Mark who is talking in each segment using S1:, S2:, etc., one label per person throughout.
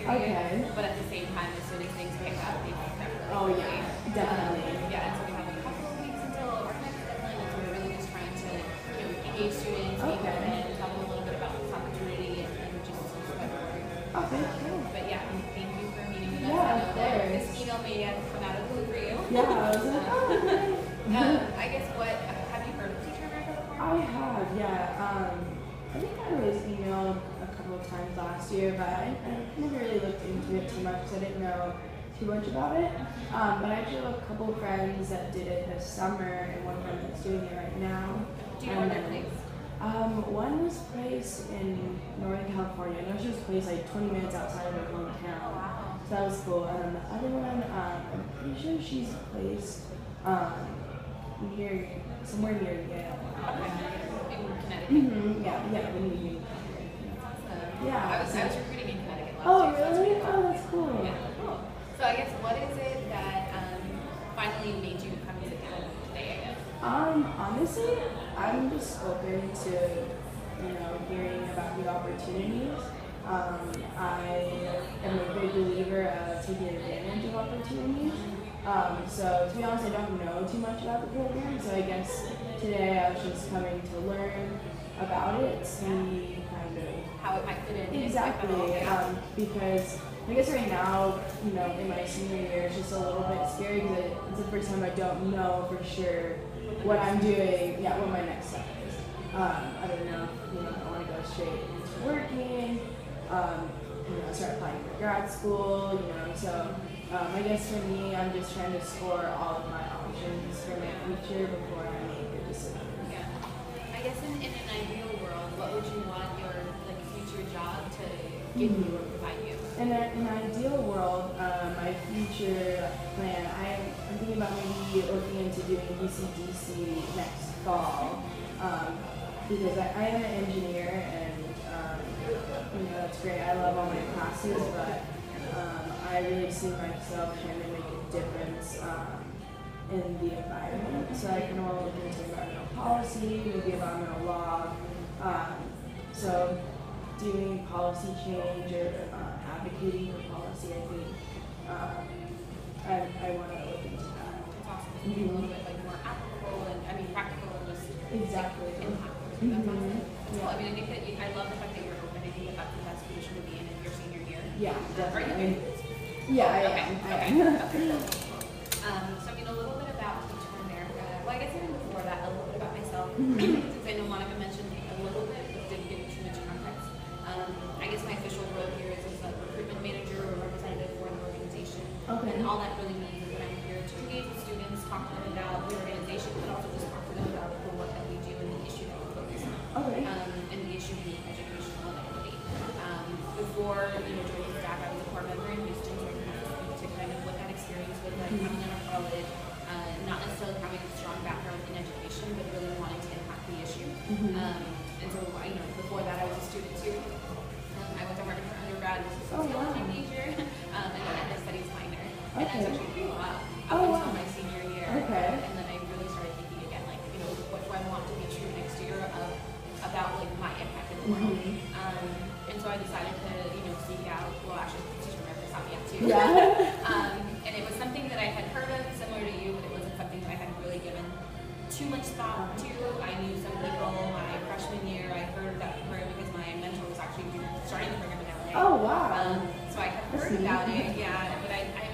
S1: Okay.
S2: But at the same time, as soon as things pick up, they pick up really
S1: Oh
S2: quickly.
S1: yeah, definitely.
S2: Yeah, and so we have a couple of weeks until our next deadline, and so we're really just trying to, engage students, meet with
S1: Okay.
S2: them, tell them a little bit about this opportunity, and just spread the word.
S1: Okay, cool.
S2: But yeah, thank you for meeting with us.
S1: Yeah,
S2: I
S1: of
S2: know that
S1: course.
S2: this email may have come out of the blue for you.
S1: Yeah, I was like, oh, okay.
S2: I guess have you heard of Teacher America before?
S1: I have, yeah. I think I was emailed a couple of times last year, but I never really looked into it too much because I didn't know too much about it. But I actually have a couple of friends that did it this summer, and one friend that's doing it right now.
S2: Do you know where they're placed?
S1: One was placed in Northern California. I know she was placed like 20 minutes outside of her hometown.
S2: Wow.
S1: So that was cool. And then the other one, I'm pretty sure she's placed somewhere near Yale.
S2: In Connecticut.
S1: Yeah, when you
S2: Awesome.
S1: Yeah.
S2: I was recruiting in Connecticut last
S1: Oh,
S2: year. So
S1: really?
S2: that's
S1: Oh, that's cool.
S2: Yeah, cool. So I guess what is it that finally made you come to Canada today, I guess?
S1: Honestly, I'm just open to, hearing about new opportunities. I am a big believer of taking advantage of opportunities. So to be honest, I don't know too much about the program, so I guess today I was just coming to learn about it, see kind of
S2: How it might fit in.
S1: exactly, because I guess right now, in my senior year, it's just a little bit scary because it's the first time I don't know for sure what I'm doing, what my next step is. I don't know if, I want to go straight into working, start applying for grad school, so I guess for me, I'm just trying to explore all of my options for my future before I make a decision.
S2: Yeah. I guess in an ideal world, what would you want your future job to give you or provide you?
S1: In an ideal world, my future plan, I'm thinking about maybe looking into doing BCDC next fall, because I am an engineer and that's great. I love all my classes, but I really see myself trying to make a difference in the environment. So I kind of want to look into environmental policy, maybe environmental law. So doing policy change or advocating for policy, I think I want to look into that.
S2: It's awesome. To be a little bit more applicable and practical and just
S1: Exactly.
S2: impact. That's awesome. Well, I think that I love the fact that you're open. I think that that's the best position to be in your senior year.
S1: Yeah,
S2: Are
S1: definitely.
S2: you?
S1: Yeah, I
S2: Okay.
S1: am.
S2: Okay. So a little bit about Teacher America. Well, I guess even before that, a little bit about myself. Since I know Monica mentioned a little bit, but didn't give too much context. I guess my official role here is as a recruitment manager or representative for the organization.
S1: Okay.
S2: And all that really means is that I'm here to engage with students, talk to them about the organization, but also just talk to them about the work that we do and the issue that we focus on.
S1: Okay.
S2: And the issue being educational inequity. Before joining staff, I was a core member in Houston, so I can to kind of what that experience was like coming out of college, not necessarily having a strong background in education, but really wanting to impact the issue. And so, before that, I was a student too. I went to Harvard for undergrad, was a sociology major, and then I studied minor. And that's actually pretty up until my senior year.
S1: Okay.
S2: And then I really started thinking again, what do I want to be true next year about my impact in the world. And so I decided to, seek out, well, actually, Teacher America sought me out too.
S1: Yeah.
S2: And it was something that I had heard of, similar to you, but it wasn't something that I had really given too much thought to. I knew some people my freshman year. I heard of that program because my mentor was actually starting the program in LA.
S1: Oh, wow.
S2: So I had heard about it, yeah. But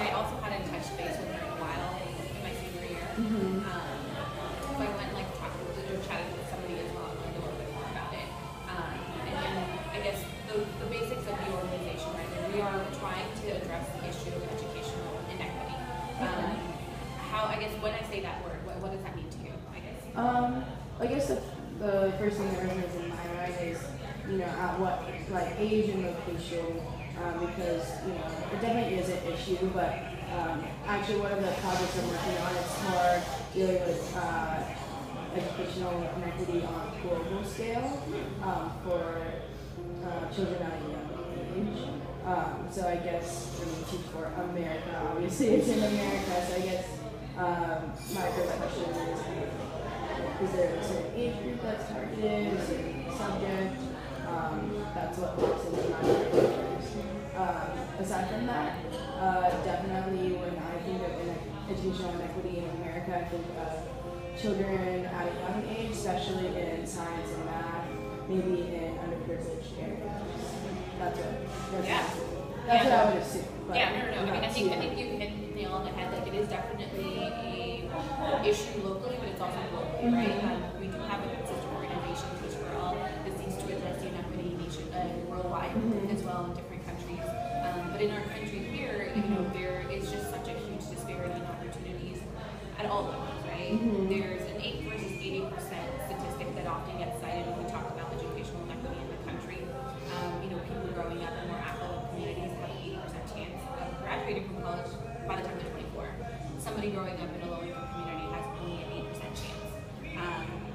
S2: I also hadn't touched base with her in a while in my senior year. So I went and chatted with somebody as well and learned a little bit more about it. And then I guess the basics of the organization, right? We are trying to address the issue of educational inequity. I guess when I say that word, what does that mean to you?
S1: I guess the first thing that rings in my mind is, at what age and location, because it definitely is an issue, but actually one of the projects I'm working on is more dealing with educational inequity on a global scale for children at a young age. So I guess teach for America, obviously it's in America, so I guess my first question is there a certain age group that's targeted, a certain subject? That's what looks into my careers. Aside from that, definitely when I think of educational inequity in America, I think of children at a young age, especially in science and math, maybe in underprivileged areas. That's what I would assume. But
S2: yeah, no. I mean, I think you hit the nail on the head. Like, it is definitely a issue locally, but it's also globally, right? We do have a consistent organization, Teach for All, that seeks to address the inequity worldwide as well in different countries. But in our country here, there is just such a huge disparity in opportunities at all levels, right? There's an 8 versus 80% statistic that often gets cited when we talk about educational inequity in the country. People growing up in more affluent communities have an 80% chance of graduating from college by the time they're 24. Somebody growing up in a low-income community has only an 8% chance.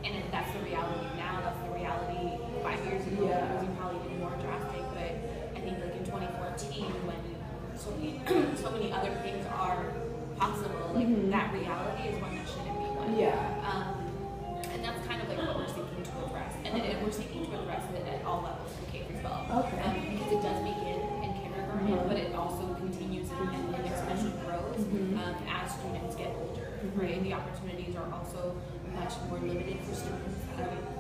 S2: And if that's the reality now, that's the reality 5 years ago. It was probably even more drastic, but I think like in 2014, when so many other things are possible, like that reality is one that shouldn't be one. And that's kind of like what we're seeking to address. And we're seeking to address it at all levels from K through 12. Because it does begin in kindergarten, but it also continues and exponentially grows as students get older, right? The opportunities are also much more limited for students,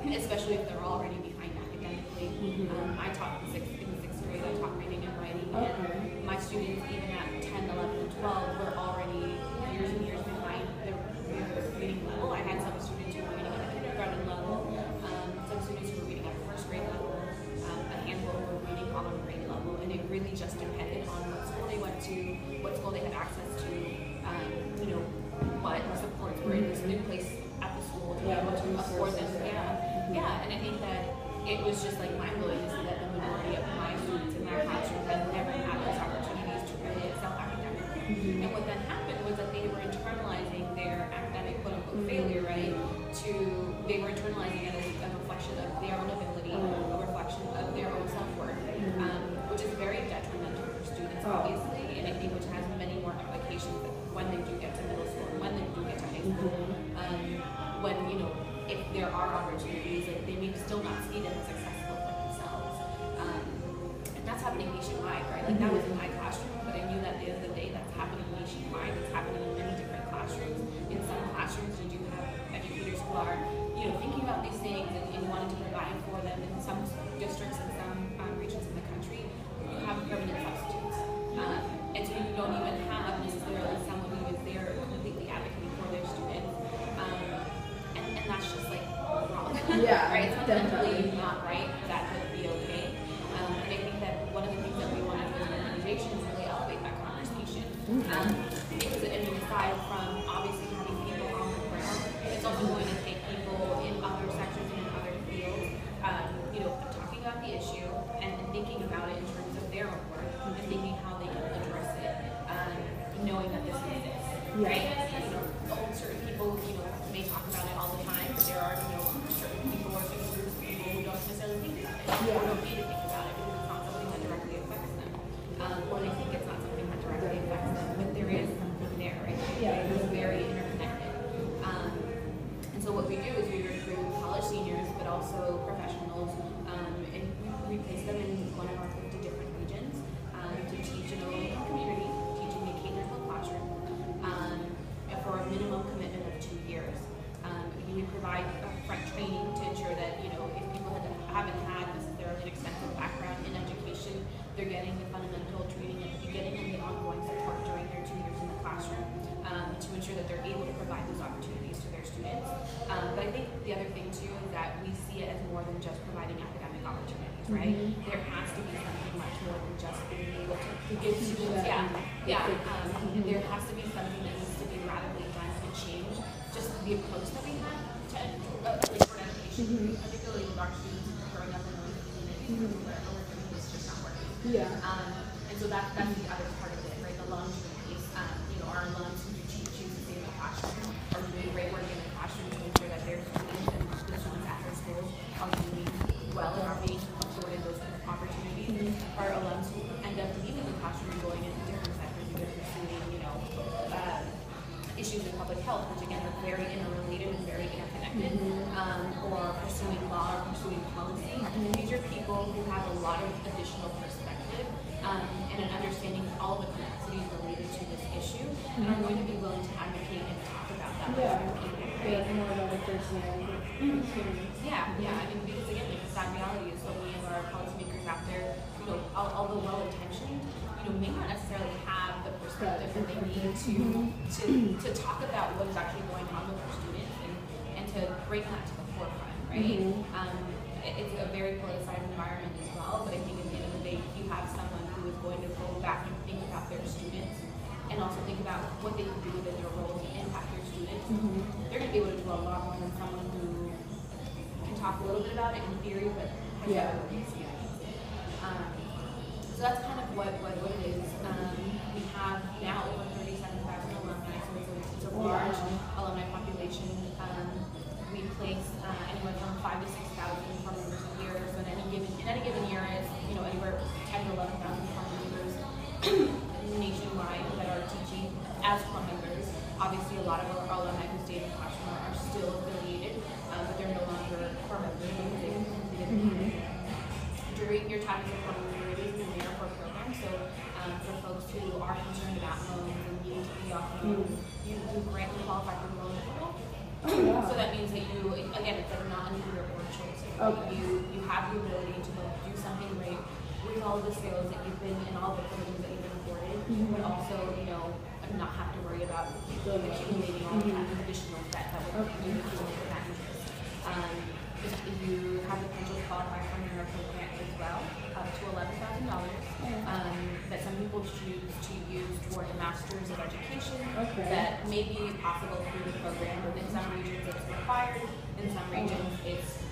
S2: especially if they're already behind academically. I taught in the sixth grade, I taught reading and writing, and my students, even at 10, 11, and 12, were already years and years behind their reading level. I had some students who were reading at a kindergarten level, some students who were reading at a first grade level, a handful who were reading on a grade level, and it really just depended on what school they went to, what school they had access to, what supports were in place at the school to be able to afford them. And I think that it was just like mind-blowing to see that the majority of my students in my classroom had never had those opportunities to really excel academically. And what then happened was that they were internalizing their academic quote-unquote failure, right? They were internalizing it as a reflection of their own ability, a reflection of their own self-worth, which is very detrimental for students, obviously, and I think which has many more implications when they do get to middle school, when they do get to high school, when, if there are opportunities, like, they may still not see them as successful for themselves. And that's happening nationwide, right? Like, that was in my classroom, but I knew that at the end of the day, that's happening nationwide. It's happening in many different classrooms. In some classrooms, you do have educators who are, thinking about these things and wanting to provide for them. In some districts and some regions in the country, you have permanent substitutes. And so you don't even have necessarily someone who is there completely advocating for their students. And that's just like wrong. Right? It's fundamentally not right for that to be okay. And I think that one of the things that we want to do as an organization is really elevate that conversation. Because, aside from obviously having people on the ground, it's also going to take people in other sectors and in other fields, talking about the issue and thinking about it in terms of their own work and thinking how they can address it, knowing that this exists, right? Certain people, may talk about it all the time, but there are, certain people or certain groups of people who don't necessarily think about it, or don't need to think about it because it's not something that directly affects them, or they think it's not something that directly affects them, but there is something there, right? It's very interconnected. And so what we do is we recruit college seniors, but also professionals, and we place them in one of our 50 different regions to teach in a local community, teaching a K-12 classroom, for a minimum commitment of 2 years. We provide upfront training to ensure that, if people haven't had necessarily an extensive background in education, they're getting the fundamental training and getting the ongoing support during their 2 years in the classroom to ensure that they're able to provide those opportunities to their students. But I think the other thing too is that we see it as more than just providing academic opportunities, right? There has to be something much more than just being able to give students, there has to be something that needs to be radically done to change just the approach that we have to education, particularly with our students growing up in those communities where everything is just not working. And so that's the other part of it, right? The long-term piece. Our alums who choose to stay in the classroom are doing great work in the classroom to ensure that their students and the students at their schools are doing well and are being afforded those opportunities. Our alums who end up leaving the classroom and going into different sectors and pursuing, issues in public health, which again are very interrelated and very interconnected, or pursuing law or pursuing policy. These are people who have a lot of additional perspective and an understanding of all the complexities related to this issue, and are going to be willing to advocate and talk about that with other people.
S1: Yeah, more about a firsthand experience.
S2: Yeah. I mean, because again, the sad reality is so many of our policymakers out there, although well-intentioned, may not necessarily have the perspective that they need to talk about what is actually going on with their students and to bring that to the forefront, right? It's a very politicized environment as well, but I think at the end of the day, if you have someone who is going to go back and think about their students and also think about what they can do within their role to impact their students, they're going to be able to do a lot more than someone who can talk a little bit about it in theory, but has never experienced it. So that's kind of what it is. We have now over 37,000 alumni, so it's a large alumni population. We place anywhere from 5,000 to 6,000 core members a year. So in any given year, it's anywhere 10,000 to 11,000 core members nationwide that are teaching as core members. Obviously, a lot of our alumni who stayed in the classroom are still affiliated, but they're no longer core members because they completed during your time as a core member. It is an AmeriCorps program, so for folks who are concerned about loans and needing to pay off loans, you grant and qualify for the loan portal. So that means that you, again, it's like not an either or choice. You have the ability to do something great with all of the skills that you've been and all the privileges that you've been afforded, but also, not have to worry about accumulating all of that additional debt that would accumulate with that interest. You have the potential to qualify for an AmeriCorps grant as well, up to $11,000 that some people choose to use toward a master's of education that may be possible through the program. In some regions it's required, in some regions it's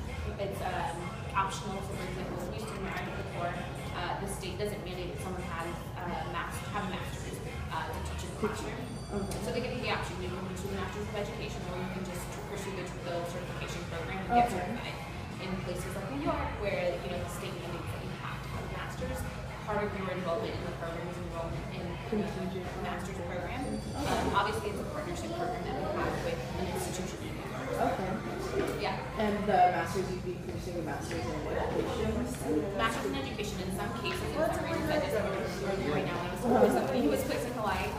S2: optional. So for example, in Houston, where I'm before, the state doesn't mandate that someone have a master's to teach in the classroom. So they give you the option. You can pursue the master's of education, or you can just pursue the certification program and get certified. In places like New York, where the state mandates that you have to have a master's, part of your enrollment in the program is enrollment in the master's program. Obviously, it's a partnership program that we have with an institution in New York. Yeah.
S1: And the master's, you'd be pursuing a master's in education?
S2: Master's in education. In some cases, in some regions, I just right now, when I was somebody who was placed in Hawaii,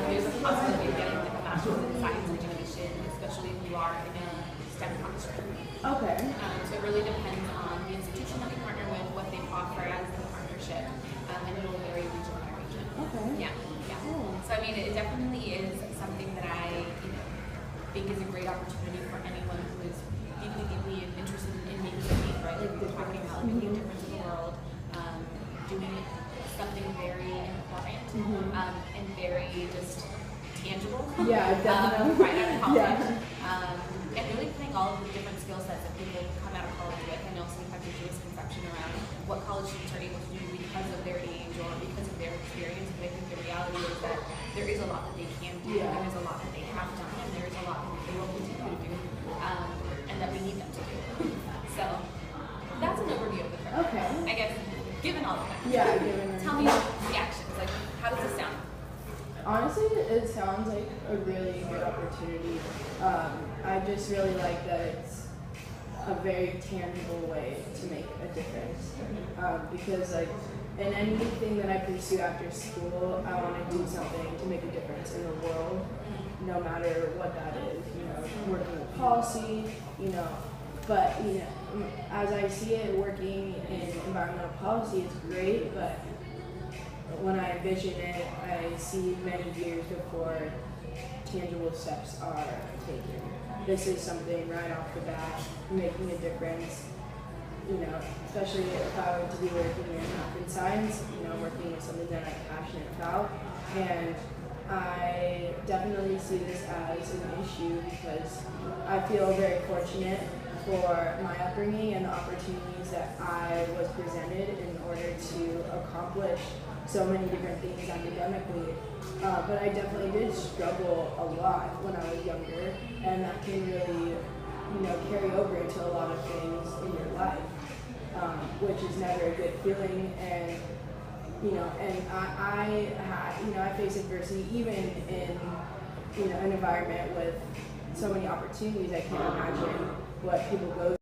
S2: there's a possibility of getting like a master's in science education, especially if you are in a STEM classroom. So it really depends on the institution that we partner with, what they offer as the partnership, and it will vary region by region. Yeah. So I mean, it definitely is something that I think is a great opportunity for anyone who is deeply interested in making a change, right? Like we're talking about making a difference in the world, doing something very important and very just tangible.
S1: Yeah, definitely.
S2: Right out of college. And really playing all of the different skill sets that people come out of college with. I know sometimes there's a misconception around what college students are able to do because of their age or because of their experience, but I think the reality is that there is a lot that they can do, there is a lot that they have done, and there is a lot that they will continue to do, and that we need them to do. So that's an overview of the program. I guess, given all of that, tell me the actions. Like, how does this sound?
S1: Honestly, it sounds like a really good opportunity. I just really like that it's a very tangible way to make a difference. Because like in anything that I pursue after school, I want to do something to make a difference in the world, no matter what that is. Working with policy, but as I see it, working in environmental policy is great, but when I envision it, I see many years before tangible steps are taken. This is something right off the bat, making a difference, especially if I were to be working in math and science, working with something that I'm passionate about. And I definitely see this as an issue because I feel very fortunate for my upbringing and the opportunities that I was presented in order to accomplish so many different things academically, but I definitely did struggle a lot when I was younger, and that can really, carry over into a lot of things in your life, which is never a good feeling. And I face adversity even in an environment with so many opportunities. I can't imagine what people go